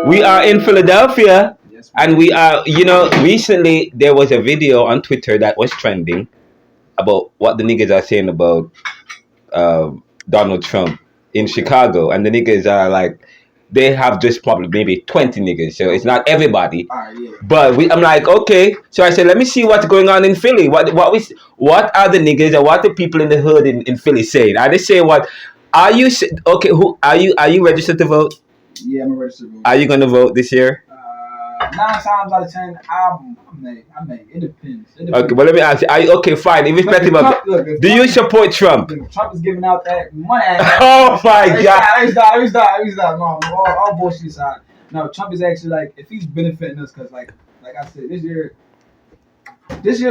We are in Philadelphia, and we are, recently there was a video on Twitter that was trending about what the niggas are saying about Donald Trump in Chicago, and the niggas are like, they have just probably maybe 20 niggas, so it's not everybody. But I'm like, okay. So I said, let me see what's going on in Philly. What are the niggas and what the people in the hood in Philly saying? Are they saying what? Are you okay? Who are you? Are you registered to vote? Yeah, I'm a registered voter. Are you gonna vote this year? 9 times out of 10, I may. It depends. Okay, well let me ask you. Are you okay? Fine. Irrespective of it, do you support Trump? Trump is giving out that money. Oh my God! Let me stop. No, all bullshit aside. No, Trump is actually like, if he's benefiting us, because like I said, this year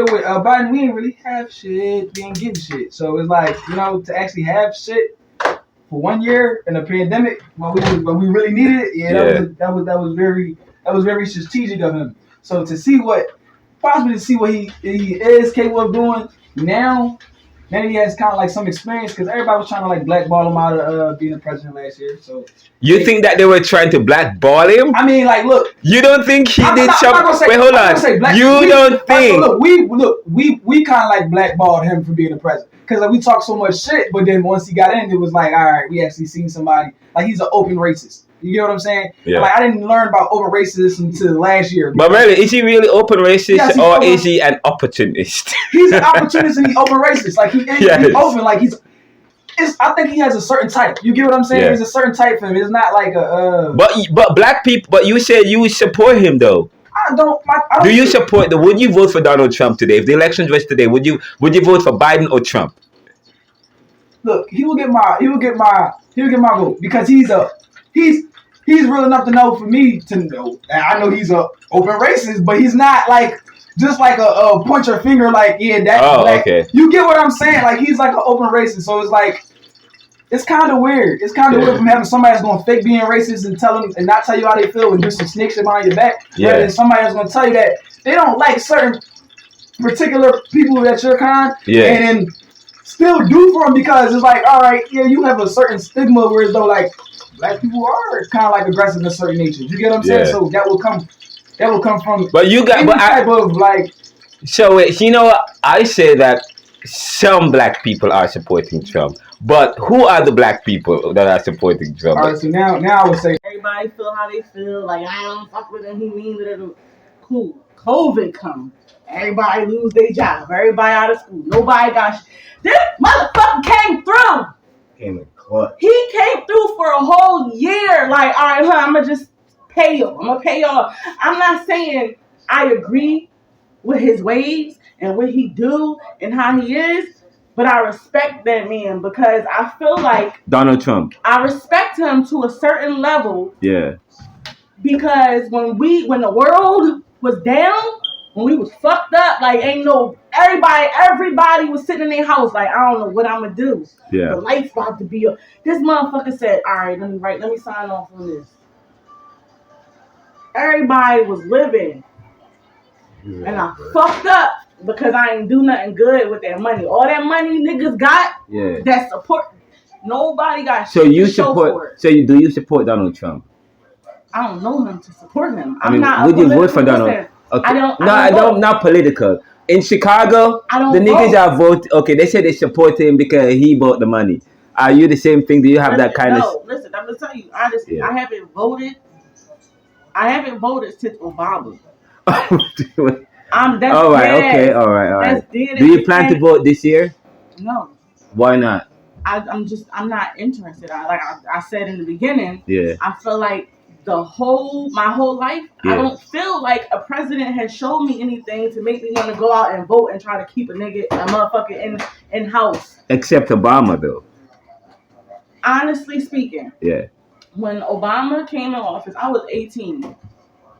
with Biden, we ain't really have shit. We ain't getting shit. So it's like, to actually have shit for 1 year in a pandemic when we really needed it. That was very strategic of him. So to see what he is capable of doing now he has kind of like some experience, because everybody was trying to like blackball him out of being the president last year. So you think that they were trying to blackball him? I mean, like, look. You don't think he did something? Wait, hold on. You don't think? We kind of like blackballed him for being the president, because like, we talked so much shit, but then once he got in, it was like, all right, we actually seen somebody like he's an open racist. You get what I'm saying? Yeah. Like, I didn't learn about open racism until last year. But really, is he really open racist, yes, is he an opportunist? He's an opportunist and he's open racist. Like, he's open. Like, I think he has a certain type. You get what I'm saying? Yeah. There's a certain type for him. It's not like a. But black people. But you said you would support him though. I don't. Do you support would you vote for Donald Trump today? If the elections was today, would you vote for Biden or Trump? Look, he will get my vote, because he's real enough to know for me to know. I know he's a open racist, but he's not like just like a point your finger like, yeah, that's black. Okay. You get what I'm saying? Like, he's like an open racist, so it's like, it's kind of weird. It's kind of weird from having somebody that's going to fake being racist and tell them and not tell you how they feel and do some snake shit behind your back. Yeah. Rather than somebody that's going to tell you that they don't like certain particular people that you're kind. Yeah. And then still do for them, because it's like, all right, yeah, you have a certain stigma where as though like black people are kind of like aggressive in certain natures. You get what I'm saying? So that will come from. But you got type of like. So I say that some black people are supporting Trump, but who are the black people that are supporting Trump? All right, so now I would say everybody feel how they feel. Like, I don't fuck with him. He means it. Cool. COVID comes. Everybody lose their job. Everybody out of school. Nobody got. This motherfucker came through. He came through for a whole year. Like, all right, I'm gonna just pay you. I'm gonna pay y'all. I'm not saying I agree with his ways and what he do and how he is, but I respect that man, because I feel like Donald Trump. I respect him to a certain level. Yeah. Because when the world was down, when we was fucked up, like everybody was sitting in their house like, I don't know what I'm gonna do. Yeah. The life's about to be up. This motherfucker said, all right, let me sign off on this. Everybody was living. And I fucked up because I ain't do nothing good with that money. All that money niggas got, that support, nobody got shit to show for it. So do you support Donald Trump? I don't know him to support him. Would you vote for Donald? Okay. I don't not political. In Chicago, the niggas are vote. Okay, they say they support him because he bought the money. Are you the same thing? Do you have that kind of? No, listen. I'm gonna tell you honestly. Yeah. I haven't voted since Obama. All right. That's dead. Do you plan to vote this year? No. Why not? I'm not interested. I said in the beginning. Yeah. I feel like my whole life, I don't feel like a president has shown me anything to make me want to go out and vote and try to keep a motherfucker in house. Except Obama, though. Honestly speaking. Yeah. When Obama came in office, I was 18.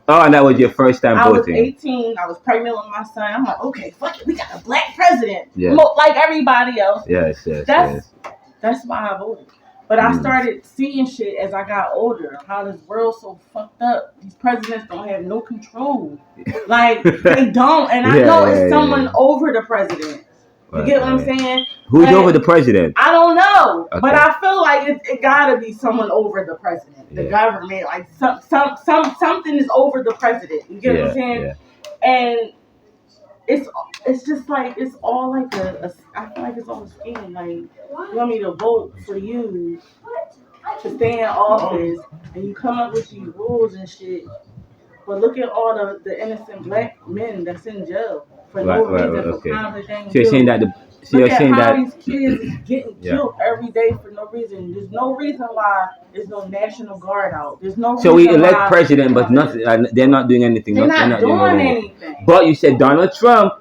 Oh, and that was your first time voting. I was 18. I was pregnant with my son. I'm like, okay, fuck it. We got a black president. Yeah. Like everybody else. Yes. That's why I voted. But I started seeing shit as I got older. How this world's so fucked up. These presidents don't have no control. Like, they don't. And I know it's someone over the president. You get what I'm saying? Who's And over the president? I don't know, Okay. but I feel like it gotta be someone over the president, the government, like something is over the president. You get what I'm saying? Yeah. And it's just like it's all like I feel like it's all a scheme. Like you want me to vote for you to stay in office, and you come up with these rules and shit. But look at all the innocent black men that's in jail for no reason, for crimes that they ain't So you're saying that look at how these kids is getting killed every day for no reason. There's no reason why there's no National Guard out. There's no so reason we elect why president, but nothing. They're not doing anything. They're not doing anything. But you said Donald Trump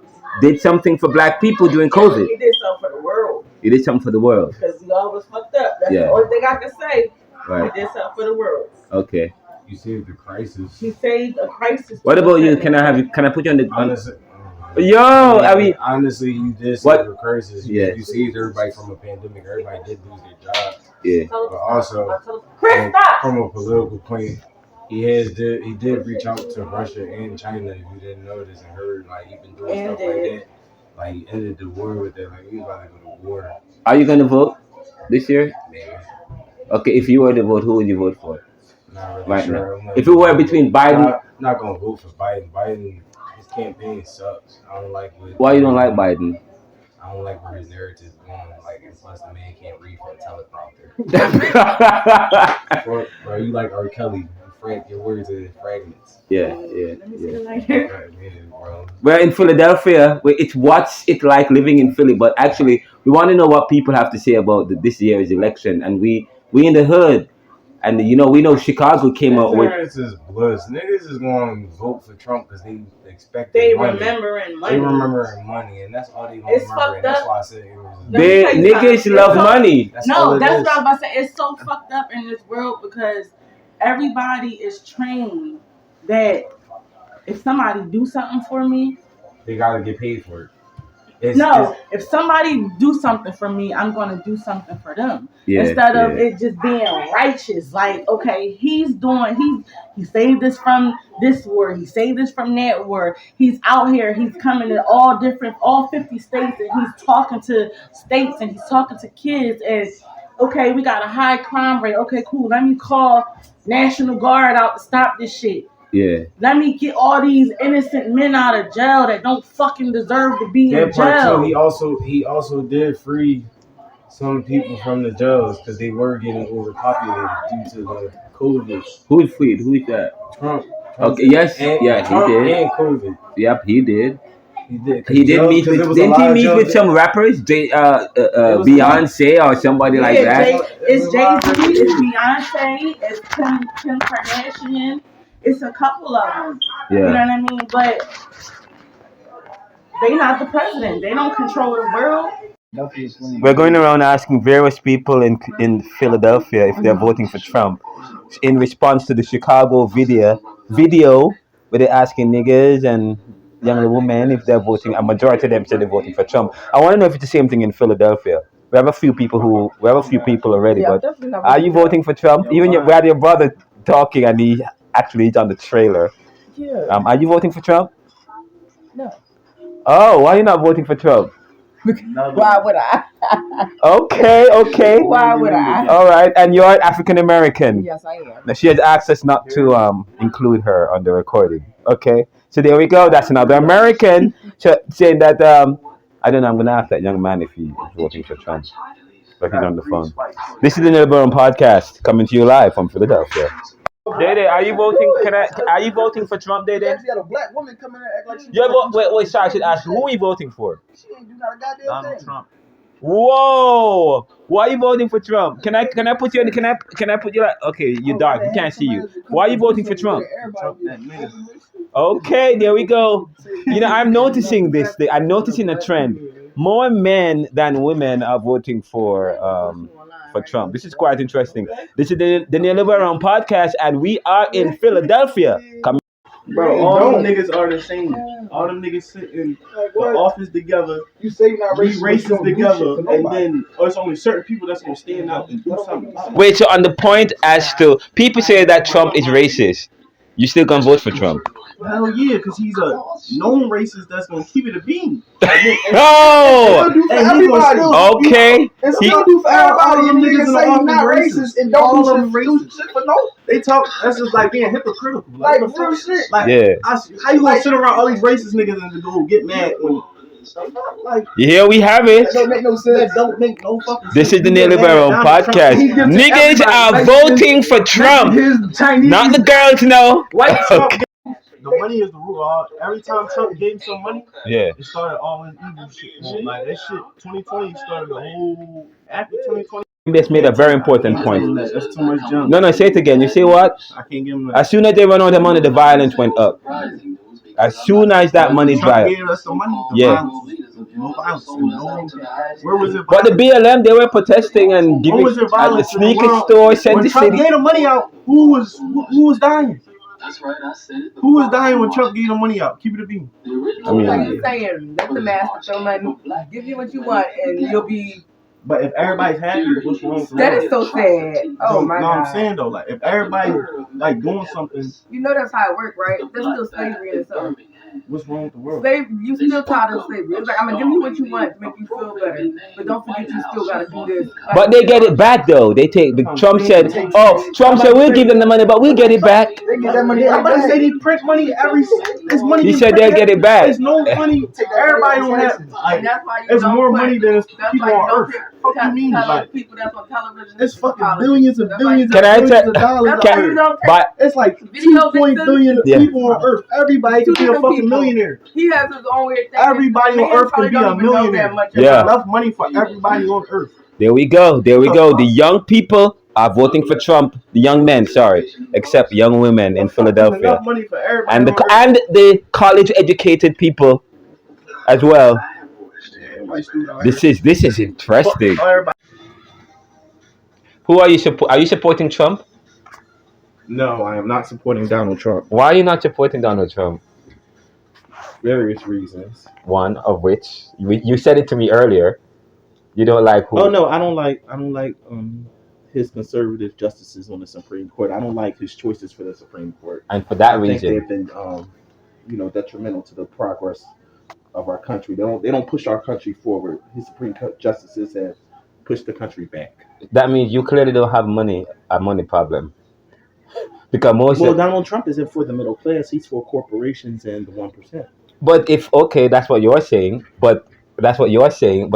did something for black people during COVID. He did something for the world. He did something for the world. Because we all was fucked up. That's the only thing I can say. Right. He did something for the world. Okay. You saved the crisis. He saved a crisis. What about you? Can I put you on the? Honestly, honestly, you did save the crisis. Yeah. You saved everybody from a pandemic. Everybody did lose their jobs. Yeah. But also, from a political point, he did reach out to Russia and China. If you didn't notice and heard, like he been doing stuff like that. Like he ended the war with that. Like he was about to go to war. Are you gonna vote this year? Maybe. Okay, if you were to vote, who would you vote for? Not really Right sure. now. If it were between Biden, I'm not gonna vote for Biden. Biden, his campaign sucks. I don't like what. Why you don't like Biden? I don't like where his narrative is going. Like, and plus the man can't read from a teleprompter. Bro, you like R. Kelly? Your words are fragments. Yeah. Bro. We're in Philadelphia. It's what's it like living in Philly, but actually, we want to know what people have to say about this year's election, and we in the hood. And we know Chicago came out with. This is bliss. Niggas is going to vote for Trump because they expect remembering money. They remembering money, and that's all they going to remember. And that's why I said it was. Niggas love money. That's what I'm about to say. It's so fucked up in this world because everybody is trained that if somebody do something for me, they gotta get paid for it. If somebody do something for me, I'm going to do something for them. Instead of it just being righteous. Like, okay, he saved us from this war. He saved us from that war. He's out here. He's coming to all 50 states, and he's talking to states, and he's talking to kids. And, okay, we got a high crime rate. Okay, cool. Let me call National Guard out to stop this shit. Yeah. Let me get all these innocent men out of jail that don't fucking deserve to be in jail. Too, he also did free some people from the jails because they were getting overpopulated due to the COVID. Who freed? Who is that? Trump. Okay. Yes. He did. And COVID. Yep, he did. He did meet with. Didn't he meet with some rappers? Beyonce or somebody like that. It's Jay-Z. It's Beyonce. It's Kim Kardashian. It's a couple of them. Yeah. You know what I mean? But they not the president. They don't control the world. We're going around asking various people in Philadelphia if they're voting for Trump in response to the Chicago video where they're asking niggas and young women if they're voting. A majority of them said they're voting for Trump. I want to know if it's the same thing in Philadelphia. We have a few people already, but are you voting for Trump? Even we had your brother talking and he actually is on the trailer. Yeah. Are you voting for Trump? No. Oh, why are you not voting for Trump? Why would I? Okay. Why would I? All right, and you're African American. Yes, I am. Now, she has asked us not to include her on the recording. Okay, so there we go. That's another American saying that. I don't know. I'm gonna ask that young man if he's voting for Trump, but he's on the phone. This is the NeoLiberal Round Podcast coming to you live from Philadelphia. Dede, are you voting? Are you voting for Trump, Dede? Actually had a black woman come in and act like she. Wait. Sorry, I should ask you. Who are you voting for? She ain't do not a goddamn thing. Trump. Whoa! Why are you voting for Trump? Can I put you in? Can I put you like? Okay, you're dark. You can't see you. Why are you voting for Trump? Okay, there we go. I'm noticing this. I'm noticing a trend. More men than women are voting for Trump. This is quite interesting. This is the NeoLiberal Round Podcast, and we are in Philadelphia. Bro, all them niggas are the same. All them niggas sit in the office together. You say you're not racist together, and then it's only certain people that's gonna stand out and do something. Wait, so on the point as to people say that Trump is racist, you still gonna vote for Trump? Hell yeah, because he's a known racist that's gonna keep it a bean. Oh, do for everybody. okay. And He- still do for everybody. All And them niggas niggas in say the you're office not racist. racist and All don't them do shit for no. They talk. That's just like being hypocritical. Like what the real fuck? shit. Like, Yeah. how you gonna sit around all these racist niggas and go get mad when? Like, Here we have That it. don't make no that sense. don't make no fucking This sense. is the You get mad NeoLiberal at Round Donald Trump, Podcast. he gives to Niggas are everybody. voting for Trump. His Chinese. Not the girls, no. White Trump. Okay. The money is the rule. Every time Trump gave some money, Yeah. it started all his evil shit. Like that shit, 2020 started the whole. After 2020, Just made a very important point. That's too much junk. No, say it again. You see what? I can't give him that. As soon as they run out of money, the violence went up. As soon as that money Trump dried up. gave us the money. Yeah. No violence. Where was it? But the BLM, they were protesting and giving was there at the violence in the sneaker world? store, When Center Trump City. gave the money out, who was dying? Who was dying when Trump gave the money out? Keep it a beam. I Like mean, you're saying, let the master throw money, give you what you want, and you'll be. But if everybody's happy, what's wrong with That is so sad. Oh my no, God. I'm saying though, like if everybody like doing something, You know that's how it works, right? That's still slavery in itself. what's wrong with the world? You still tired of slavery. It's like, I'm gonna give you what you want to make you feel better, but don't forget you still gotta do this. Like, but they get it back though. They take. Trump said, Trump said we'll give them the money, but we'll get it back. They get that money. I'm about to say they print money every. It's money. He get said they'll printed. get it back. There's no money. Everybody don't have. and Like, that's why you there's don't more put- money than that's people why you on don't Earth. put- Fuck you mean? tell Like, people that's on television. it's fucking Politics. billions and That's why billions you Can I and tell? billions of dollars out That's why there. you don't But It's like Video 2 billion Yeah. people on Earth. Everybody Two could be a different fucking people. millionaire. He has his own weird thing. Everybody Man on Earth probably could be don't a even know millionaire. that much Yeah. There's about- enough money for everybody on Earth. there we go. There we go. The young people are voting for Trump. The young men, sorry, except young women in There's Philadelphia, enough money for everybody and on Earth. and the college educated people as well. This is interesting. For everybody. Who are you support? Are you supporting Trump? No, I am not supporting Donald Trump. Why are you not supporting Donald Trump? Various reasons. One of which you said it to me earlier. You don't like who? Oh no, I don't like his conservative justices on the Supreme Court. I don't like his choices for the Supreme Court. And for that I think reason, they've been detrimental to the progress of our country. They don't push our country forward. His Supreme Court justices have pushed the country back. that means you clearly don't have a money problem. Because most Well, of, Donald Trump isn't for the middle class. He's for corporations and the 1%. but if okay, that's what you're saying. But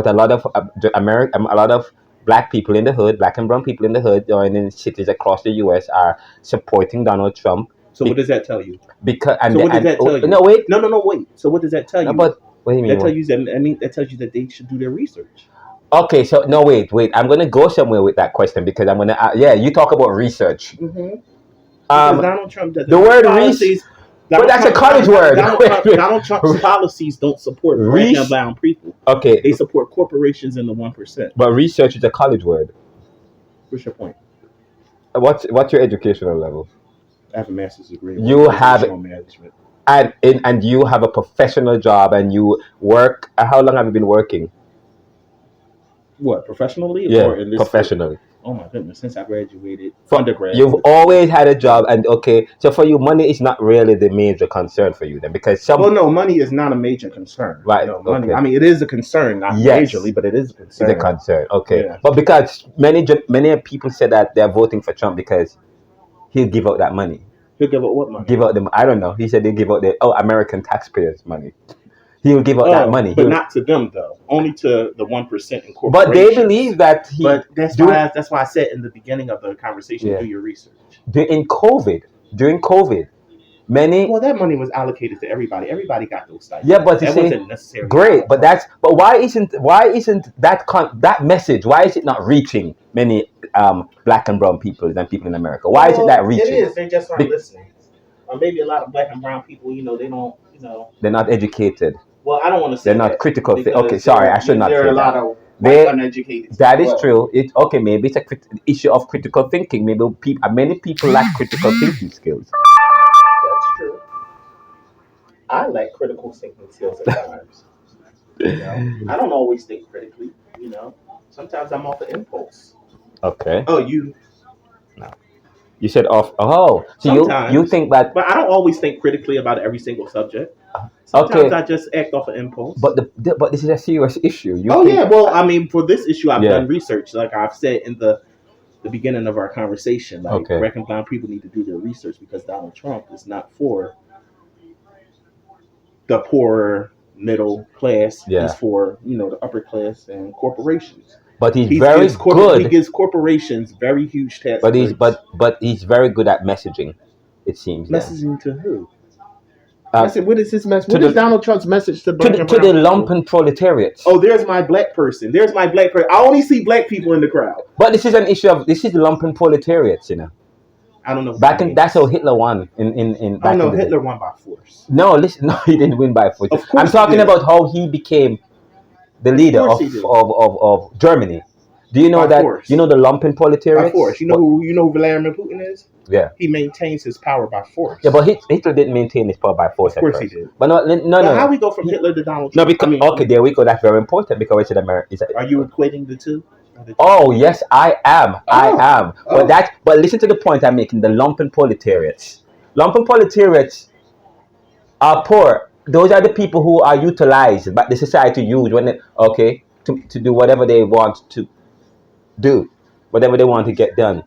a lot of a lot of black people in the hood, black and brown people in the hood, or in cities across the U.S. are supporting Donald Trump. So what does that tell you? Because So what does that tell you? No, wait. No, wait. So what does that tell you? No, but what do you mean? that tells you that that tells you that they should do their research. Okay, so no, wait. I'm gonna go somewhere with that question because I'm gonna. You talk about research. Mm-hmm. Um, Donald Trump, the word policies, but that's a college word. Donald Trump's policies don't support black and brown people. Okay, They support corporations and the 1%. but research is a college word. What's your point? What's your educational level? I have a master's degree. in You have organizational management. And you have a professional job and you work. How long have you been working? What, professionally? Yeah, Or in this professionally. Oh my goodness! Since I graduated For- undergrad, You've always had a job, and okay, so for you, money is not really the major concern for you then, because some Well, no, money is not a major concern. Right, No, money. okay. I mean, it is a concern, not Yes. majorly, but it is a is concern. a concern. Okay, Yeah. but because many people said that they're voting for Trump because he'll give out that money. He'll give up what money? Give out them. I don't know. He said they give out the American taxpayers' money. He will give out that money. but not to them though. Only to the 1% in corporations. But they believe that he. But that's do- why I said in the beginning of the conversation, Yeah. do your research. during COVID, many. Well, that money was allocated to everybody. Everybody got those stipends. Yeah, but you that see, wasn't necessary. Great, but why isn't that message? Why is it not reaching many black and brown people and people in America? Why isn't that reaching? It is. They just aren't Be- listening. Or maybe a lot of black and brown people, they don't, They're not educated. Well, I don't want to say They're not that critical. because Okay, sorry, I should not There say are a lot that. of They- uneducated. That is as well. true. Maybe it's issue of critical thinking. Maybe many people lack critical thinking skills. That's true. I lack critical thinking skills at times. I don't always think critically. Sometimes I'm off the impulse. Okay. Oh, you You said off. Oh, so Sometimes. you think that? But I don't always think critically about every single subject. Sometimes Okay. I just act off an impulse. But but this is a serious issue. Yeah. Well, I mean, for this issue, I've done research. Like I've said in the beginning of our conversation, like black and brown people need to do their research because Donald Trump is not for the poor middle class. Yeah. He's for the upper class and corporations. But he's very good. He gives corporations very huge tax. But he's very good at messaging. It seems. Messaging to who? What is his message? What is Donald Trump's message to black and to brown the lumpen proletariats? Oh, there's my black person. There's my black person. I only see black people in the crowd. But this is an issue of the lumpen proletariats, I don't know. That's how Hitler won in I know Hitler won by force. No, listen, no, he didn't win by force. Of course I'm talking about how he became the leader of Germany. Do you know that? Force. You know the lumpen proletariats? By force. You know who Vladimir Putin is? Yeah. He maintains his power by force. Yeah, but Hitler didn't maintain his power by force. Of course he did. But no. How we go from Hitler to Donald Trump? No, because okay, there we go. That's very important because it's America. Are you equating the two? Oh yes, I am. I am. But listen to the point I'm making. The lumpen proletariats. Lumpen proletariats are poor. Those are the people who are utilized by the society use when to do whatever they want to do, whatever they want to get done.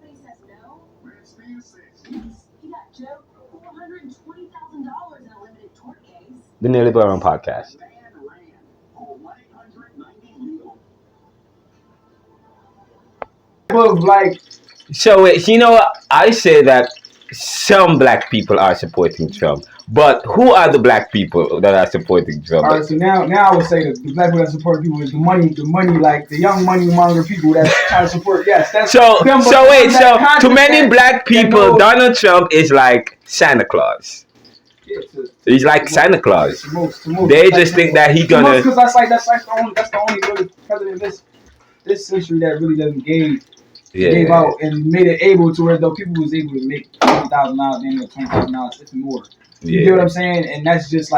The NeoLiberal Round Podcast. So I say that some black people are supporting Trump, but who are the black people that are supporting Trump? All right, so now I would say that the black people that support people is the money, like the young money monger people that try to support. Yes, that's so to many black people, Donald Trump is like Santa Claus. He's like Santa Claus. They just think that he's gonna. Because that's the only really president in this century that really doesn't gave out and made it able to where though people was able to make $20,000, $20,000, if more. You get what I'm saying? And that's just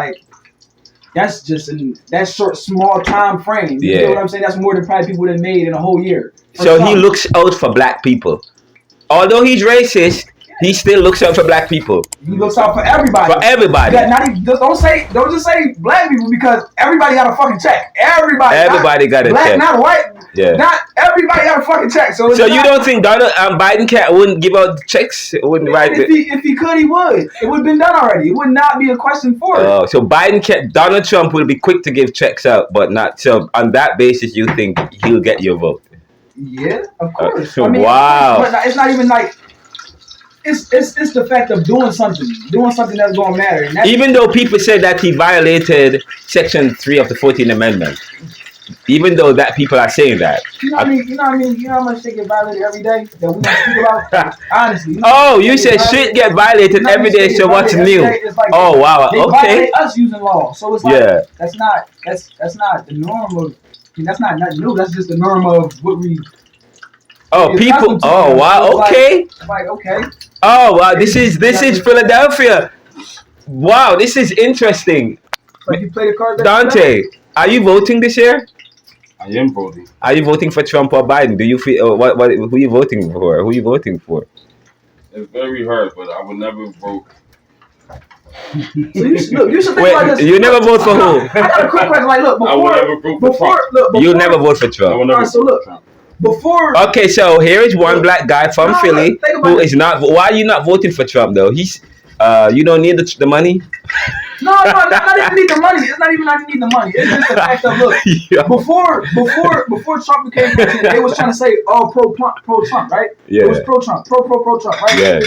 in that short, small time frame. You get what I'm saying? That's more than probably people that made in a whole year. So he looks out for black people. Although he's racist, he still looks out for black people. He looks out for everybody. For everybody. Don't just say black people because everybody got a fucking check. Everybody got a check. Black, not white. Yeah. Not everybody got a fucking check. So you don't think Biden wouldn't give out checks? Wouldn't write it? If he could, he would. It would have been done already. It would not be a question for it. Oh, so Donald Trump will be quick to give checks out, but not so. On that basis, you think he'll get your vote? Yeah, of course. Wow. But it's not even like. It's the fact of doing something that's going to matter. Even though people say that he violated Section 3 of the 14th Amendment, even though that people are saying that. You know what I mean? You know how much shit get violated every day that we don't speak about? Honestly. You said shit get violated every day, so what's new? Like wow. They violate us using law. So it's like, that's not the norm of, that's not nothing new. That's just the norm of what we... people. Oh, wow. Okay. Okay. Oh, wow. This is Philadelphia. Wow, this is interesting. Like you play the card. Dante, are you voting this year? I am voting. Are you voting for Trump or Biden? Do you feel who are you voting for? Who are you voting for? It's very hard, but I would never vote. So you should think about this. You never vote for who? I got a quick question. Like, look, I would never vote for Trump. You never vote for Trump. I would never vote for Trump. Okay, so here is one black guy from Philly who is not. Why are you not voting for Trump though? He's you don't need the money. No, not even need the money. It's not even I need the money. It's just the fact of before Trump became president, they was trying to say pro Trump, right? Yeah. It was pro Trump, right? Yeah.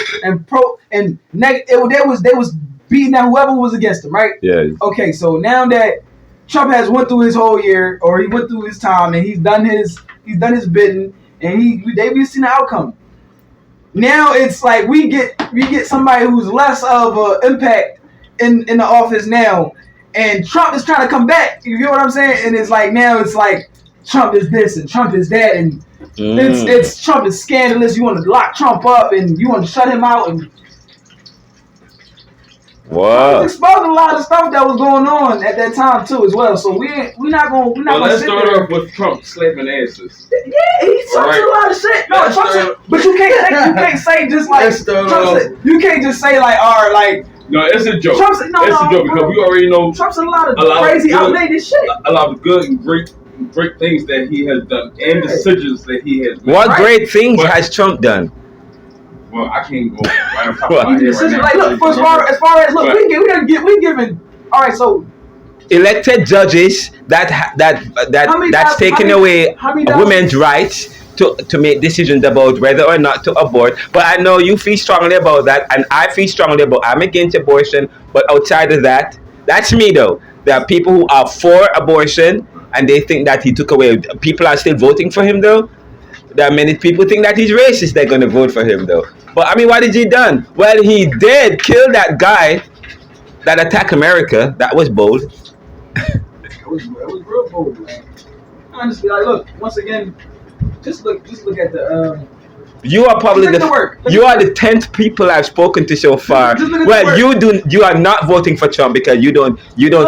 And they was beating out whoever was against him, right? Yeah. Okay, so now that Trump has went through his whole year, or he went through his time, and he's done his bidding, and we've seen the outcome. Now it's like we get somebody who's less of an impact in the office now, and Trump is trying to come back. You get what I'm saying? And it's like now it's like Trump is this and Trump is that, and it's Trump is scandalous. You want to lock Trump up and you want to shut him out. And Wow. Exposed a lot of stuff that was going on at that time too, as well. So we're not gonna. Let's start off with Trump slapping asses. Yeah, he talks a lot of shit. No, but you can't say just like you can't just say like, all right, like. No, it's a joke. It's a joke because we already know Trump's a lot of crazy, outdated shit. A lot of good and great things that he has done and decisions that he has made. What great things has Trump done? Well, I can't go right on top of my head right now. Like, look, as far as look, we giving. All right, so elected judges that's taking away women's rights to make decisions about whether or not to abort. But I know you feel strongly about that, and I feel strongly about. I'm against abortion, but outside of that, that's me though. There are people who are for abortion, and they think that he took away. People are still voting for him though. There are many people think that he's racist. They're going to vote for him though. But I mean, what did he done? Well, he did kill that guy that attacked America. That was bold. It was real bold, man. Honestly, like, look, once again, just look at the. You are probably you are the 10th people I've spoken to so far. Well, you are not voting for Trump because you don't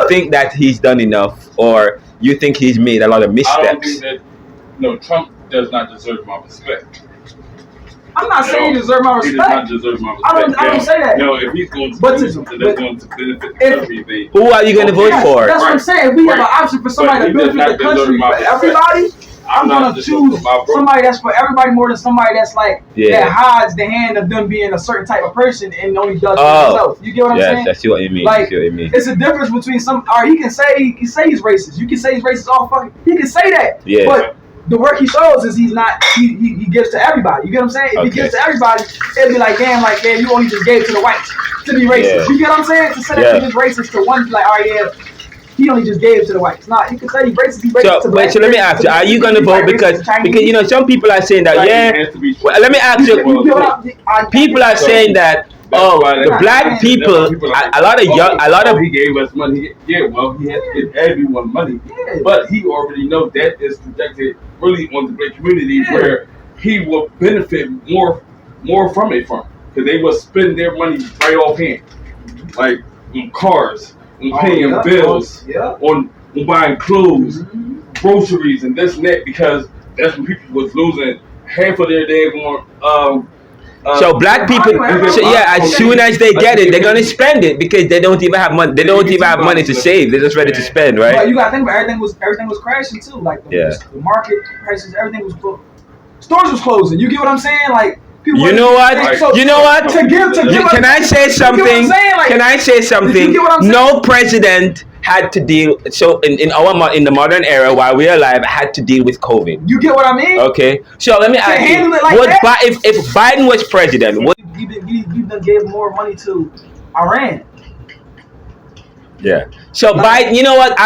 think that he's done enough, or you think he's made a lot of missteps. I don't think that. No, Trump does not deserve my respect. I'm not saying he deserves my respect. He does not deserve my respect. I don't say that. No, if he's going to do something that's going to benefit the country, who are you going to vote for? That's what I'm saying. If we have an option for somebody to benefit the country for everybody, I'm going to choose somebody that's for everybody more than somebody that's like that hides the hand of them being a certain type of person and only does for himself. You get what I'm saying? That's what you mean. Like, it's a difference between some. Or he can say he's racist. You can say he's racist all fucking. He can say that. Yeah. But the work he shows is he's not. He gives to everybody. You get what I'm saying? If he gives to everybody, it'd be like, damn, you only just gave to the whites to be racist. Yeah. You get what I'm saying? To say that he's racist to one, like, all right, yeah. He only just gave to the whites. Nah, you can say he's racist. He's racist to black. So let me ask you: are you going to vote because you know some people are saying that Well, let me ask you. People are saying that the black people, a lot of he gave us money. Yeah, well, he has to give everyone money, but he already knows that is projected really on the black community where he will benefit more from it because they will spend their money right offhand, like on cars. On paying bills, on buying clothes, groceries, and this and that, because that's when people was losing half of their day on. So black people, as soon as they get it, they're gonna spend it because they don't even have money. They don't even have money to save. They're just ready to spend, right? But you gotta think about everything was crashing too. Like the market prices, everything was closed. Stores was closing. You get what I'm saying? Like. You know what? Can I say something? Can I say something? No president had to deal. So in the modern era, while we're alive, had to deal with COVID. You get what I mean? Okay. So let me ask you: if Biden was president, you done gave more money to Iran. Yeah. So Biden, you know what?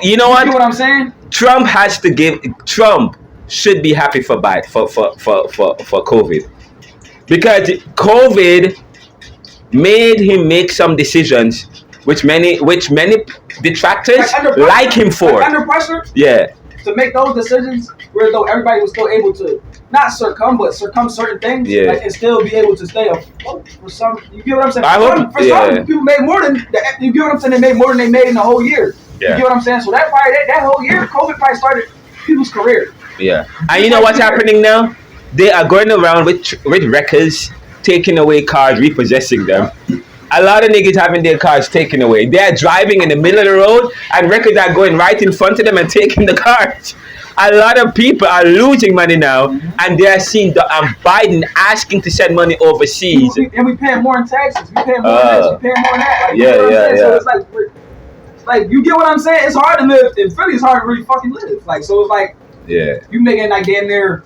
You know what? You get what I'm saying? Trump has to give. Trump should be happy for Biden for COVID. Because COVID made him make some decisions which many detractors like him for. Under pressure? Yeah. To make those decisions where though everybody was still able to not succumb certain things and still be able to stay afloat for some. You get what I'm saying? For some people made more than you get what I'm saying. They made more than they made in the whole year. Yeah. You get what I'm saying? So that whole year, COVID probably started people's career. Yeah. And you know what's happening now? They are going around with wreckers, taking away cars, repossessing them. A lot of niggas having their cars taken away. They are driving in the middle of the road and wreckers are going right in front of them and taking the cars. A lot of people are losing money now, and they are seeing Biden asking to send money overseas. And we paying more in taxes. We paying more in this. We paying more in that. Like, So it's like you get what I'm saying? It's hard to live in Philly. It's hard to really fucking live. Like, so it's like you making like damn near.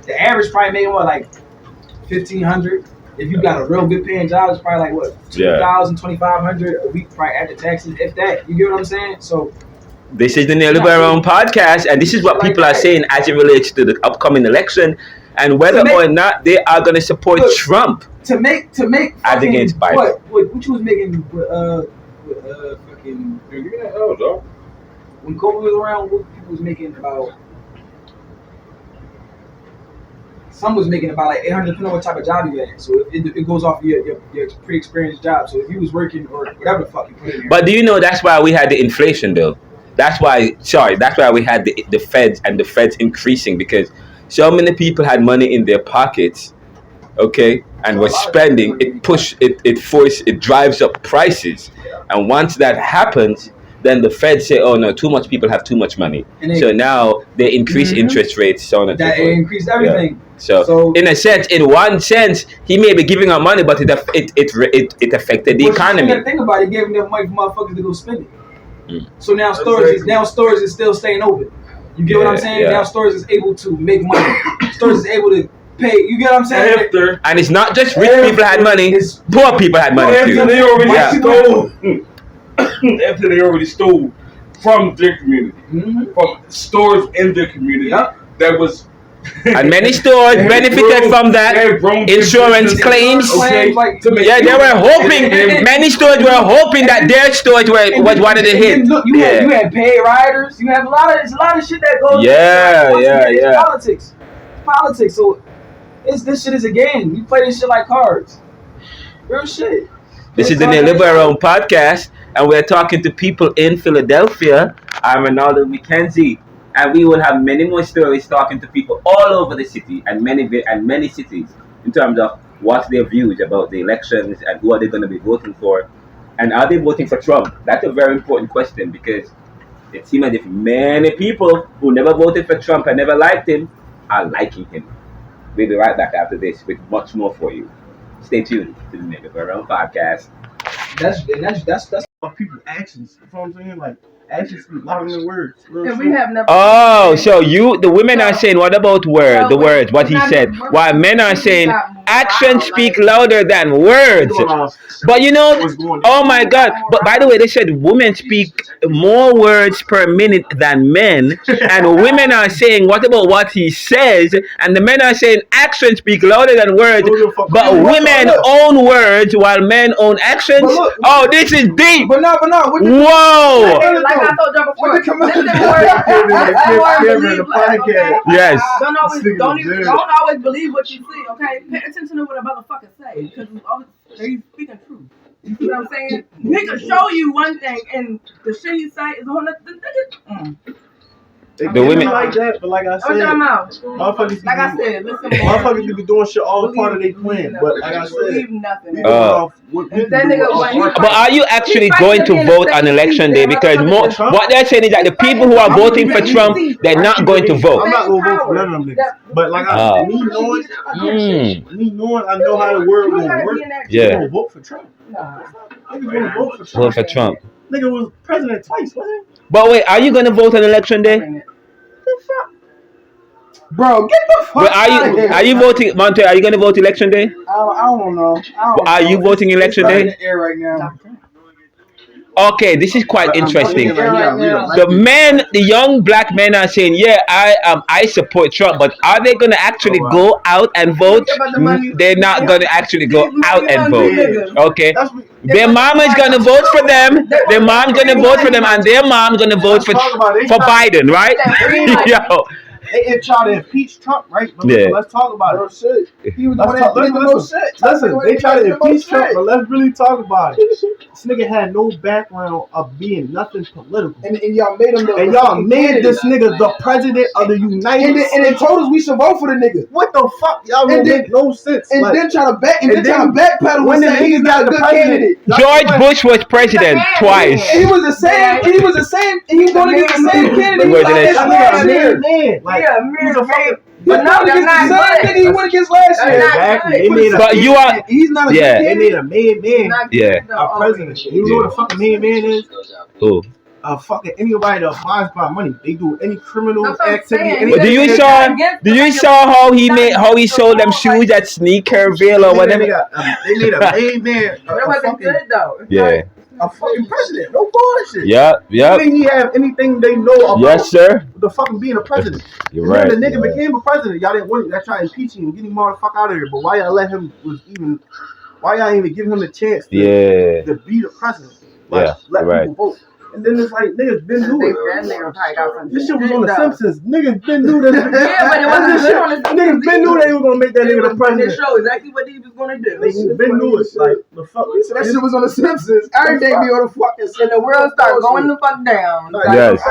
The average probably making what, like $1,500. If you got a real good paying job, it's probably like what, $2,000, $2,500 a week, probably after taxes, if that. You get what I'm saying? So this is the NeoLiberal Round Podcast, and this is what people are saying as it relates to the upcoming election and whether or not they are going to support Trump to make as against Biden. What you was making fucking when COVID was around, what people was making about some was making about like 800 depending on what type of job you had. So it goes off your pre-experienced job. So if you was working or whatever the fuck you put in there. But do you know that's why we had the inflation though? That's why we had the Feds and the Feds increasing because so many people had money in their pockets, okay, and were spending. It drives up prices, and once that happens, then the Feds say, "Oh no, too much people have too much money." So now they increase interest rates, so on and so forth. That increased everything. Yeah. So in one sense, he may be giving out money, but it affected the economy. Think about it, he gave enough money for motherfuckers to go spend it. So now storage is still staying open. You get what I'm saying? Yeah. Now storage is able to make money. Storage is able to pay. You get what I'm saying? And it's not just rich people had money; poor people had money too. After they already stole from their community, from stores in their community, that was. And many stores benefited from that insurance claims. Okay. They were hoping. Many stores were hoping that their stores was one of the hits. You had paid riders. You have a lot of shit that goes. It's politics. So this shit is a game. You play this shit like cards. Real shit. This is the NeoLiberal Round Podcast, and we're talking to people in Philadelphia. I'm Ronaldo McKenzie. And we will have many more stories talking to people all over the city and many cities in terms of what's their views about the elections and who are they going to be voting for. And are they voting for Trump? That's a very important question because it seems as if many people who never voted for Trump and never liked him are liking him. We'll be right back after this with much more for you. Stay tuned to the NeoLiberal Round Podcast. That's what people actions. You know what I'm saying? Like actions speak louder than words. And we have never. So the women are saying, what about words? The words, what he said. While men are saying, actions speak louder than words. But oh my God. But by the way, they said women speak more words per minute than men. And women are saying, what about what he says? And the men are saying, actions speak louder than words. But women own words while men own actions. Oh, this is deep. But no. Whoa. Like I told y'all before, yes. Don't always believe what you see, okay? Pay attention to what a motherfucker say, because they speaking truth. You see what I'm saying? He can show you one thing, and the shit he say is a whole other. The women like that, but like I said, motherfuckers could be doing shit all part of their plan. But like I said, nothing. But are you actually going to vote on election day? Because what they're saying is that the people who are voting for Trump, they're not going to vote. I'm not going to vote for none of them niggas. But like I said, me knowing I know how the world will work, yeah. Gonna vote for Trump. Niggas gonna vote for Trump. Vote for Trump. Nigga was president twice, wasn't he? But wait, are you going to vote on election day? The fuck? Bro, get the fuck But are you voting, Monte? Are you going to vote election day? I don't know. Are you voting election day? In the air right now. Okay, this is quite interesting. The young black men are saying, "Yeah, I support Trump," but are they going to actually go out and vote? They're not going to actually go out and vote. Okay, their mom is going to vote for them. Their mom's going to vote for them, and their mom's going to vote for Biden, right? Yo. They try to impeach Trump, right? Let's talk about it. Listen, they try to impeach Trump, but let's really talk about it. This nigga had no background of being nothing political. And y'all made him and y'all made this nigga the president of the United States. And they told us we should vote for the nigga. What the fuck? Y'all don't make no sense. And then trying to backpedal when the nigga got a good candidate. George Bush was president twice. He was the same. He was going to get the same candidate. But now they're not good. He went against last year. Exactly. He's not a good candidate. They made a main man a president. You know what a fucking main man is? Who? Fucking anybody that abides by money. They do any criminal activity. But do you saw how he sold them shoes at Sneakerville or whatever? They made a main man. It wasn't good though. Yeah. A fucking president. No bullshit. Yep. You think he have anything they know about? Yes, sir. The fucking being a president. You're right. When the nigga became a president, y'all didn't want him. Y'all tried to impeach him and get him motherfucker out of here. But why y'all why y'all even give him the chance to be the president? Let people vote. And then it's like niggas been doing it. That nigga probably got some. This shit was on The Simpsons. Niggas been knew that. Yeah, but it wasn't shit on the Simpsons. Niggas been knew they was gonna make that nigga the president. They show exactly what he was gonna do. Niggas been knew it. Like the fuck. That shit was on The Simpsons. Everything be on the fucking. And the world started going the fuck down. Yes.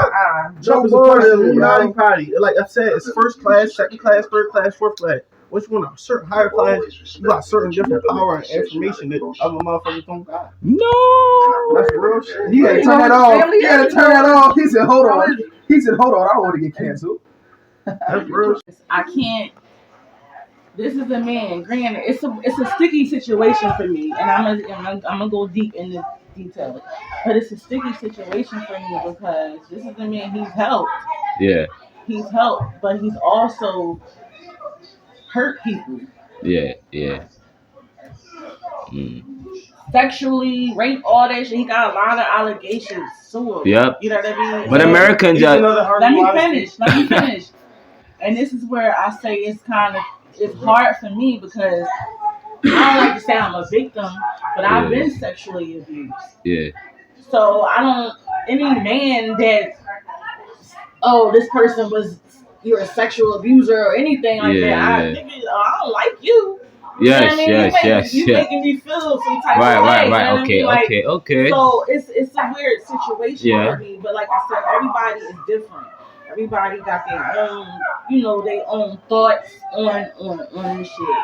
Trump is a part of the Illuminati party. Like I said, it's first class, second class, third class, fourth class. Which one? A certain higher class, you got certain different power and information that other motherfuckers don't got. No. That's real shit. He had to turn that off. He had to turn that off. He said, "Hold on." He said, "Hold on. I don't want to get canceled." That's real shit. I can't. This is a man. Granted, it's a sticky situation for me, and I'm gonna go deep into detail. But it's a sticky situation for me because this is a man. He's helped. Yeah. He's helped, but he's also hurt people. Yeah. Sexually, rape, all that shit. He got a lot of allegations. So, Yep. you know what I mean? But Americans are. Let me finish. And this is where I say it's hard for me because I don't like to say I'm a victim, but I've been sexually abused. Yeah. So I don't, any man that, this person you're a sexual abuser or anything like that, I don't like you. Yes. You making me feel some type of way. Right. Okay. So it's a weird situation for me, but like I said, everybody is different. Everybody got their own, their own thoughts on this shit.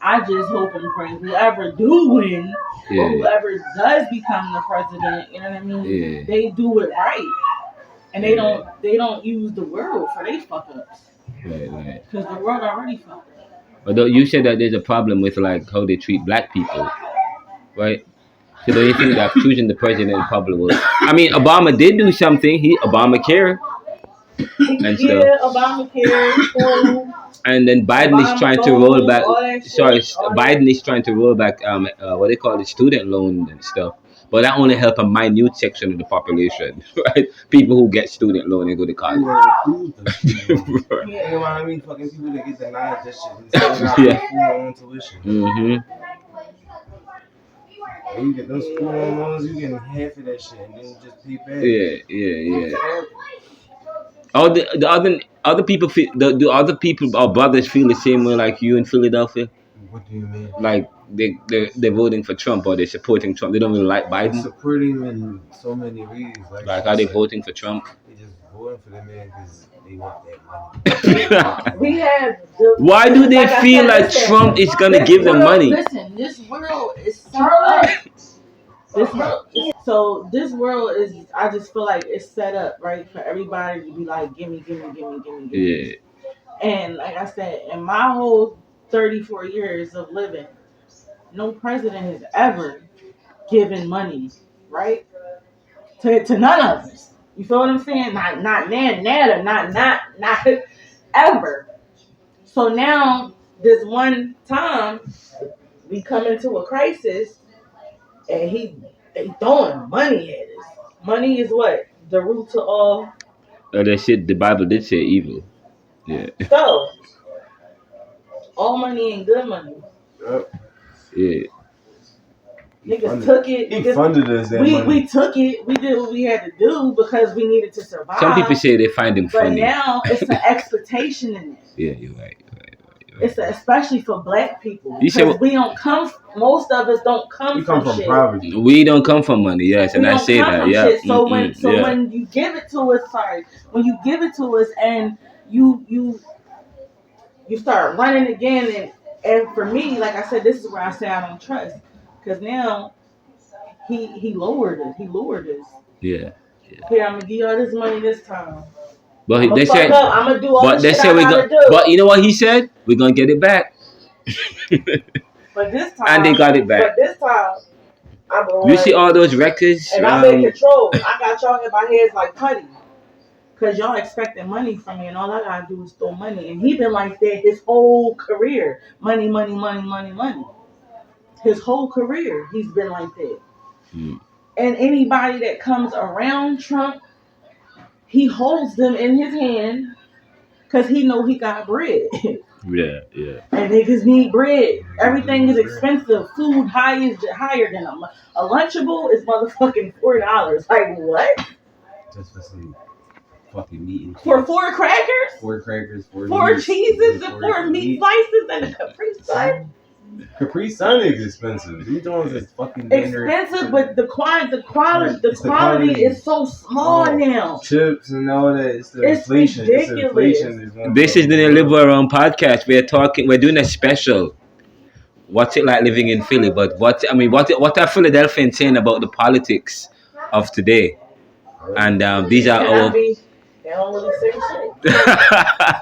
I just hope and pray whoever do win or whoever does become the president, you know what I mean? Yeah. They do it right, and they don't use the world for they fuck ups. Right. Because the world already fucked up. Although you said that there's a problem with like how they treat black people, right? So do you think that choosing the president is probably was? I mean, Obama did do something. Obamacare and stuff. Yeah, Obamacare. And then Biden is trying to roll back. Biden is trying to roll back. What they call the student loan and stuff. But that only help a minute section of the population, right? People who get student loan and go to college. Right. You know what I mean? Fucking people that get denied that shit instead of full on tuition. When you get those school loans, you getting half of that shit and then you just pay back. Yeah. Oh, the other people feel. Do other people, our brothers, feel the same way like you in Philadelphia? What do you mean? Like they're voting for Trump or they're supporting Trump. They don't really like Biden. They support him in so many ways. Like are they voting for Trump? They just voting for the man because they want that money. Why do they feel like Trump is gonna give them money? Listen, this world is set up. This world is. I just feel like it's set up right for everybody to be like, give me. Yeah. And like I said, in my whole 34 years of living, no president has ever given money, right? To none of us. You feel what I'm saying? Not ever. So now, this one time, we come into a crisis, and they throwing money at us. Money is what? The root to all. That shit, the Bible did say evil. Yeah. So, all money ain't good money. Yeah. Niggas took it. He funded us that money. We took it. We did what we had to do because we needed to survive. Some people say they find him funny. But now it's an expectation in it. Yeah, you're right. It's especially for black people. Because we don't come. Most of us don't come from shit. Poverty. We don't come from money. Yes, and I say that. Yeah. Shit. So when you give it to us, and you start running again, and for me, like I said, this is where I say I don't trust, because now he lowered it. He lowered us. Yeah. Here, I'm gonna give you all this money this time. But they said, I'm gonna do all but the they shit said I gotta do. But you know what he said? We're gonna get it back. But this time, and they got it back. But this time, I'm gonna you see all those records, and I'm in control. I got y'all in my heads like putty, cause y'all expecting money from me, and all I gotta do is throw money. And he been like that his whole career. Money. His whole career, he's been like that. And anybody that comes around Trump, he holds them in his hand because he know he got bread. Yeah, yeah. And niggas need bread. Everything is expensive. Food higher than a Lunchable is motherfucking $4. Like what? Just for some fucking meat and cheese. For 4 crackers? 4 crackers, 4 cheeses, and 4 meat slices, and a Capri Sun. Capri Sun is expensive. These ones is fucking expensive, but the quality is so small now. Chips and all that. It's inflation. Ridiculous. This is the NeoLiberal Round Podcast. We're doing a special. What's it like living in Philly? But what are Philadelphians saying about the politics of today? And these are our. They don't really say shit.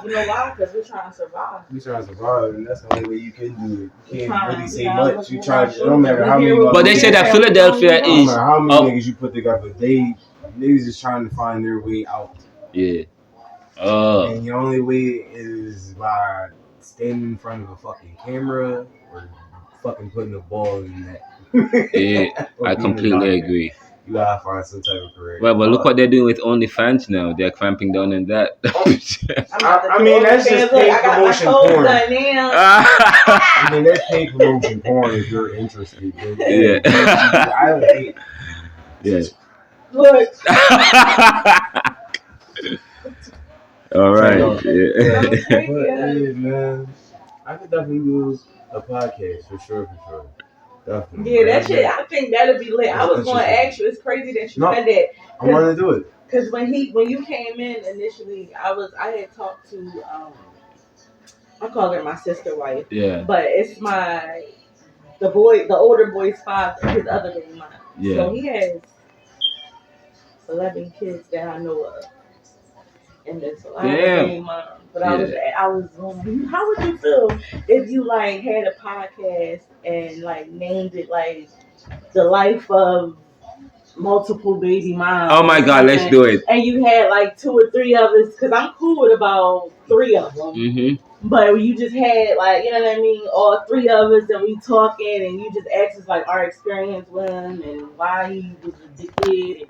You know why? Because we're trying to survive. We're trying to survive, and that's the only way you can do it. You can't really say much. You try. It don't matter how many. But they say that Philadelphia is. No matter how many niggas you put together, niggas is trying to find their way out. Yeah. And the only way is by standing in front of a fucking camera or fucking putting a ball in that. Yeah, I completely agree. You gotta find some type of career. Well, but look what they're doing with OnlyFans now. They're cramping down on that. I mean, that's just paid promotion porn. I mean, that's paid promotion porn if you're interested. Yeah. I don't hate. Yeah. Look. All right. Yeah, man. I could definitely do a podcast for sure. Definitely. Yeah, that shit. I think that'll be lit. I was going to ask you. It's crazy that you said that. I want to do it. Because when you came in initially, I had talked to I call her my sister wife. Yeah. But it's the older boy's father, his other baby mom. Yeah. So he has 11 kids that I know of. And that's a lot of baby moms. But I was wondering, how would you feel if you like had a podcast and like named it like the life of multiple baby moms? Oh my God, let's do it. And you had like 2 or 3 of us, because I'm cool with about 3 of them. Mm-hmm. But you just had like, you know what I mean, all 3 of us, and we talking, and you just asked us like our experience with him and why he was a dickhead.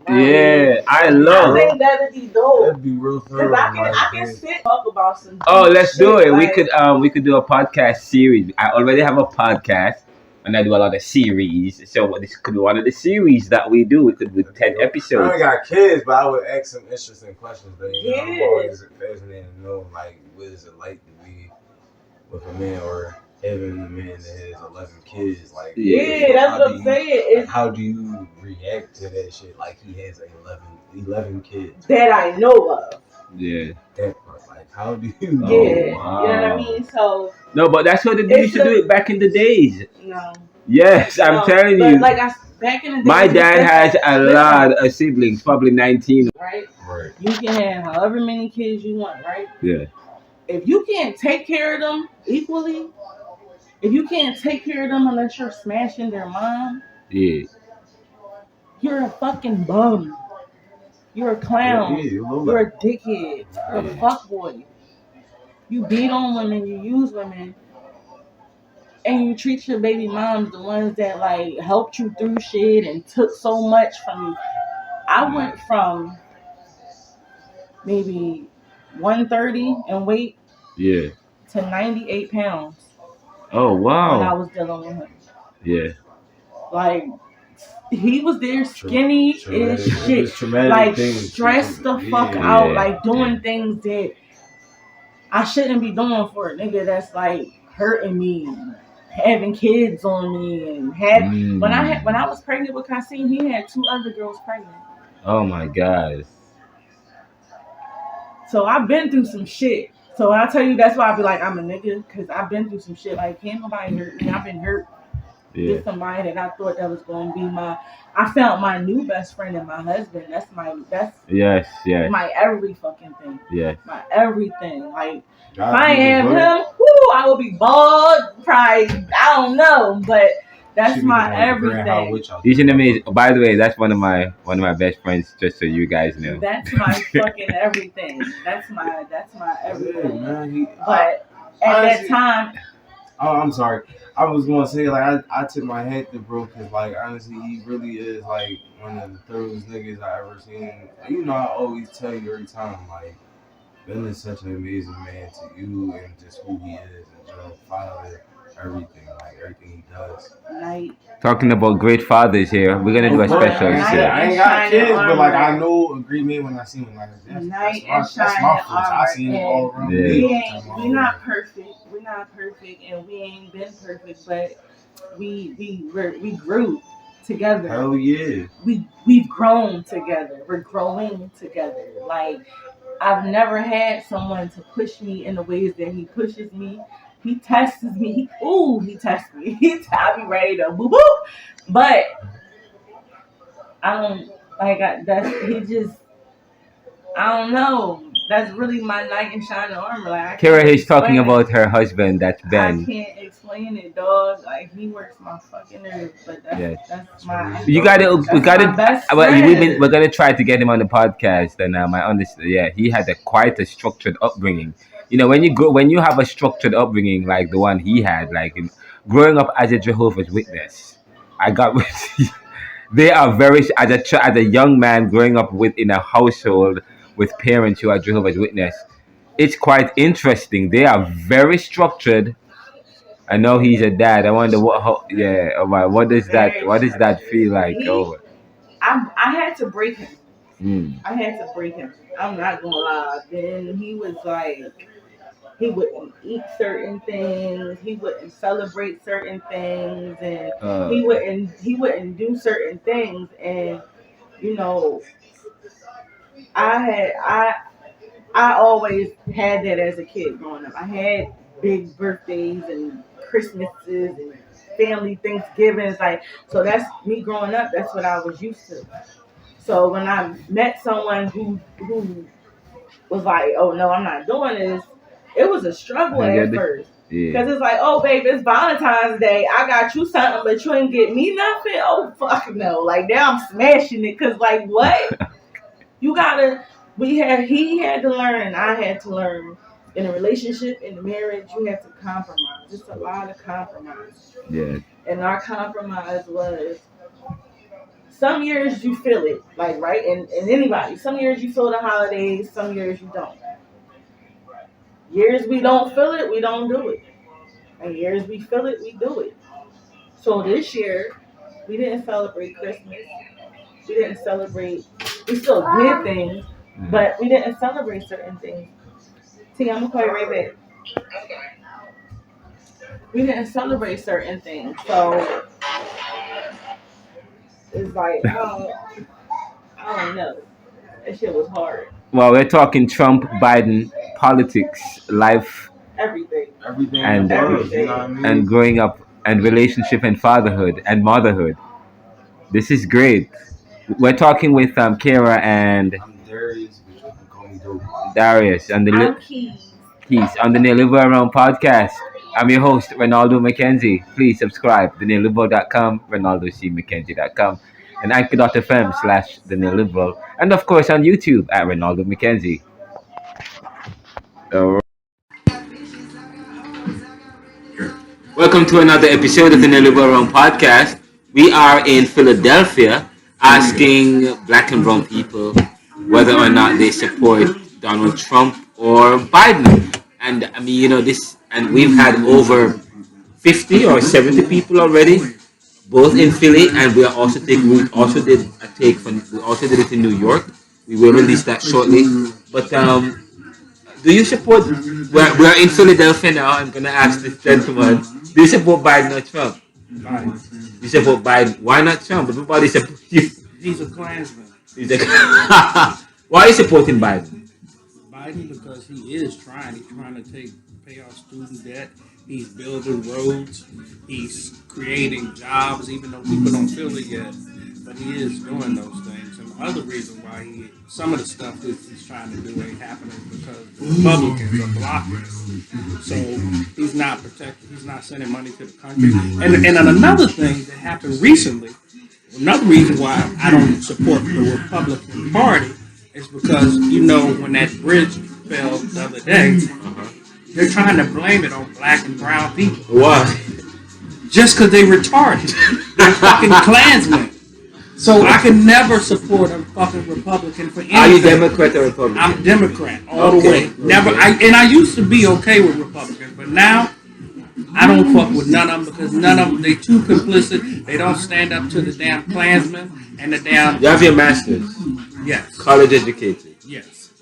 I think that'd be dope. That'd be real thorough. Because I can sit and talk about some. Oh, let's do it. Like, we could do a podcast series. I already have a podcast, and I do a lot of series. So this could be one of the series that we do. We could do 10 episodes. I ain't got kids, but I would ask some interesting questions. But Yeah. I'm always fascinated to know, like, what is it like to be with a man or having a man that has 11 kids? Like, yeah, that's what I'm saying. Like, how do you react to that shit? Like, he has 11 kids that I know of. Yeah. That part, like, how do you? Yeah, wow. You know what I mean. So no, but that's what they used to do it back in the days. No. Yes, I'm telling you. Like back in the day, my dad has a lot of siblings, probably 19. Right. Right. You can have however many kids you want, right? Yeah. If you can't take care of them equally, if you can't take care of them unless you're smashing their mom, yeah, you're a fucking bum. You're a clown. You're a dickhead. You're a fuckboy. You beat on women, you use women, and you treat your baby moms, the ones that like helped you through shit and took so much from you. I went from maybe 130 in weight to 98 pounds. Oh wow. When I was dealing with him. Yeah. Like he was there skinny as shit. Like stressed the fuck out. Like doing things that I shouldn't be doing for a nigga that's like hurting me, having kids on me, and when I was pregnant with Kasim, he had 2 other girls pregnant. Oh my God. So I've been through some shit. So I tell you, that's why I be like, I'm a nigga, because I've been through some shit. Like, can't nobody hurt me. I've been hurt. With somebody that I thought that was going to be I found my new best friend and my husband. That's my every fucking thing. Yes. My everything. Like, if I ain't have him, I would be bald. Probably, I don't know, but that's my everything. You should amaze. By the way, that's one of my best friends. Just so you guys know. That's my fucking everything. That's my everything. Yeah, man, but at that time. Oh, I'm sorry. I was gonna say like I tip my hat to bro, because like honestly he really is like one of the thoroughest niggas I ever seen. You know, I always tell you every time, like Ben is such an amazing man to you and just who he is and just father, everything, like everything he does. Night. Talking about great fathers here. We're gonna do a special episode. I ain't got kids, but like I know agreement when I see him. Like that's my fault. I seen it all around me. We not perfect. We're not perfect, and we ain't been perfect, but we grew together. Hell yeah. We've grown together. We're growing together. Like I've never had someone to push me in the ways that he pushes me. He tests me. He tests me. I be ready to boo boo. But I don't I don't know. That's really my knight in shining armor. Like Kira is talking about her husband, that's Ben. I can't explain it, dog. Like he works my fucking nerves, but that's my. We gotta. We're gonna try to get him on the podcast, and I understand. Yeah, he had quite a structured upbringing. You know, when you have a structured upbringing like the one he had, like growing up as a Jehovah's Witness, I got. They are very as a young man growing up within a household with parents who are Jehovah's Witness. It's quite interesting. They are very structured. I know he's a dad. I wonder what does that feel like? I had to break him. I had to break him. I'm not gonna lie. Then he was like, he wouldn't eat certain things. He wouldn't celebrate certain things, and he wouldn't do certain things. And you know, I always had that as a kid growing up. I had big birthdays and Christmases and family Thanksgivings. Like, so that's me growing up. That's what I was used to. So when I met someone who was like, oh no, I'm not doing this, it was a struggle at first. Because it's like, oh babe, it's Valentine's Day. I got you something, but you ain't get me nothing. Oh fuck no. Like now I'm smashing it. Cause like what? You gotta he had to learn and I had to learn. In a relationship, in a marriage, you have to compromise. Just a lot of compromise. Yeah. And our compromise was some years you feel it, like right, and anybody. Some years you feel the holidays, some years you don't. Years we don't feel it, we don't do it. And years we feel it, we do it. So this year, we didn't celebrate Christmas. We still did things, but we didn't celebrate certain things. T, I'm gonna call you right back. We didn't celebrate certain things, so it's like I don't know. That shit was hard. Well, we're talking Trump, Biden, politics, life, everything, and everything. You know what I mean? And growing up, and relationship, and fatherhood, and motherhood. This is great. We're talking with Kira and Darius and Keys on the NeoLiberal Round Podcast. I'm your host, Ronaldo McKenzie. Please subscribe to NeoLiberal.com, RonaldoCMcKenzie.com, and Anchor.fm/The NeoLiberal, and of course on YouTube at Ronaldo McKenzie. Welcome to another episode of the NeoLiberal Round Podcast. We are in Philadelphia asking black and brown people whether or not they support Donald Trump or Biden. And I mean, you know, and we've had over 50 or 70 people already, both in Philly, and we also did it in New York. We will release that shortly. But do you support? We're in Philadelphia now. I'm gonna ask this gentleman: do you support Biden or Trump? Biden. You support Biden? Why not Trump? Everybody supports you. He's a Klansman. Why are you supporting Biden? Biden because he is trying. He's trying to pay off student debt. He's building roads. He's creating jobs, even though people don't feel it yet. But he is doing those things. And the other reason why some of the stuff that he's trying to do ain't happening because the Republicans are blocking it. So he's not protecting. He's not sending money to the country. And another thing that happened recently. Another reason why I don't support the Republican Party is because, you know, when that bridge fell the other day, they're trying to blame it on black and brown people. Why? Just because they retarded. They're fucking Klansmen. So I can never support a fucking Republican for anything. Are you Democrat or Republican? I'm Democrat all the way. Never. I used to be okay with Republicans, but now I don't fuck with none of them because none of them, they too complicit. They don't stand up to the damn Klansmen and the damn... You have your master's. Yes. College educated. Yes.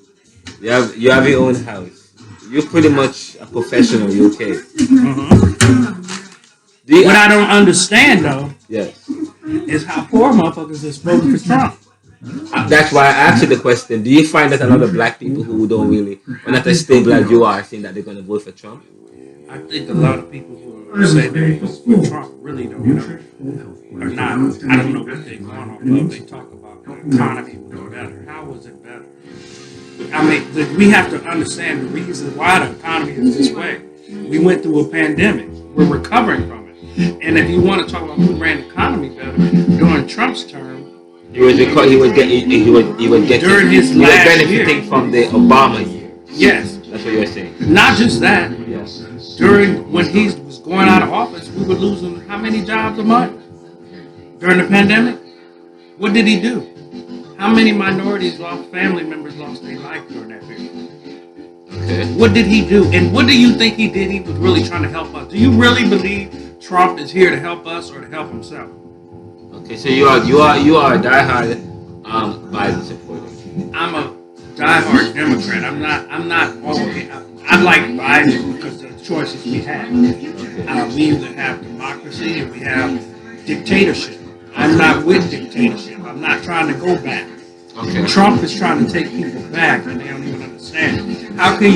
You have your own house. You're pretty much a professional. You're okay. What I don't understand, though, yes, is how poor motherfuckers is voting for Trump. That's why I asked you the question. Do you find that a lot of black people who don't really, or not as stable as you are, saying that they're going to vote for Trump? I think a lot of people who say they vote for Trump really don't know. Or not. I don't know what they're going off of. They talk about the economy was better. How was it better? I mean, we have to understand the reason why the economy is this way. We went through a pandemic. We're recovering from it. And if you want to talk about who ran the economy better, during Trump's term, he was benefiting from the Obama year. Yes. That's what you're saying. Not just that. Yes. During when he was going out of office, we were losing how many jobs a month? During the pandemic? What did he do? How many minorities lost, family members lost their life during that period? Okay. What did he do? And what do you think he did? He was really trying to help us. Do you really believe Trump is here to help us or to help himself? Okay, so you are a diehard Biden supporter. I'm a diehard Democrat. I'm not always. I like Biden because of the choices we have. We either have democracy or we have dictatorship. I'm not with dictatorship. I'm not trying to go back. Okay. Trump is trying to take people back, and they don't even understand. How can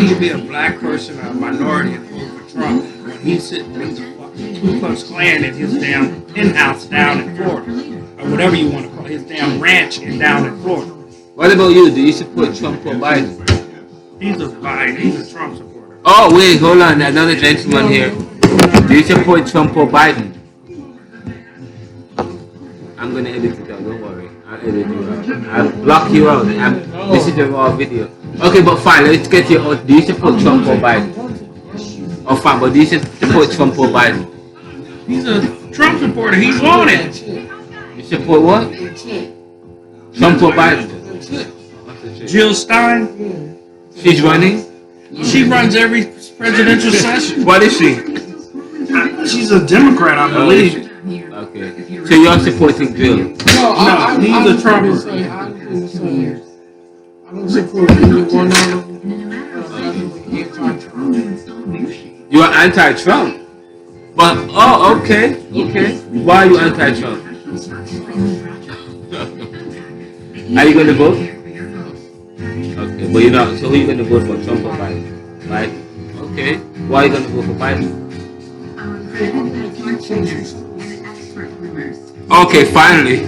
you be a black person or a minority and vote for Trump when he's sitting with the fucking Ku Klux Klan in his damn penthouse down in Florida, or whatever you want to call it, his damn ranch down in Florida? What about you? Do you support Trump or Biden? He's a Trump supporter. Oh wait, hold on. Another gentleman here. Do you support Trump or Biden? I'm gonna edit it out. Don't worry. I'll edit you out. I'll block you out. This is a raw video. Okay, but fine. Let's get you out. Do you support Trump or Biden? Oh, fine. But do you support Trump or Biden? He's a Trump supporter. He's on it. You support what? Trump or Biden? Jill Stein. She's running? She runs every presidential session. What is she? She's a Democrat, I believe. Okay. So you're supporting Jill? No, he's a Trump. I don't support either one of them. You are anti-Trump? But, oh, okay. Why are you anti-Trump? Are you going to vote? Okay, but you're not. So who are you going to vote for, Trump or Biden? Biden. Okay. Why are you going to vote for Biden? Okay, finally.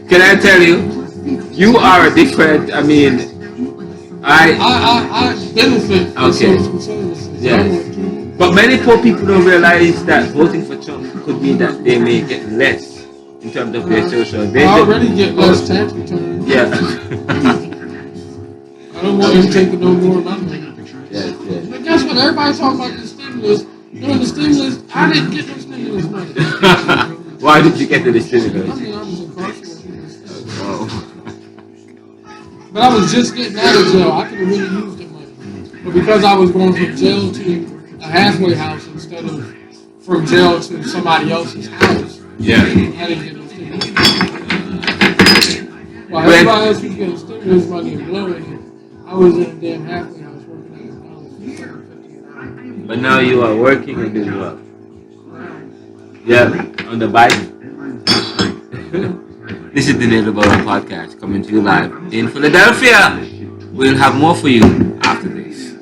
Can I tell you? You are a different, I benefit from social services. Yes. But many poor people don't realize that voting for Trump could mean that they may get less in terms of their social. They already get less tax returns. Yeah. I don't want him taking no more money. Yes. But guess what? Everybody talking about the stimulus. During the stimulus, I didn't get no stimulus money. Why did you get the stimulus? I mean, I was incarcerated. Oh. But I was just getting out of jail. I could have really used the money. But because I was going from jail to a halfway house instead of from jail to somebody else's house, yeah, I didn't get no stimulus. While everybody else was getting stimulus money and blowing it, I was in a damn halfway house working at McDonald's for $7.50 an hour. But now you are working and doing well. Yeah, on the Biden. This is the NeoLiberal Round Podcast coming to you live in Philadelphia. We'll have more for you after this.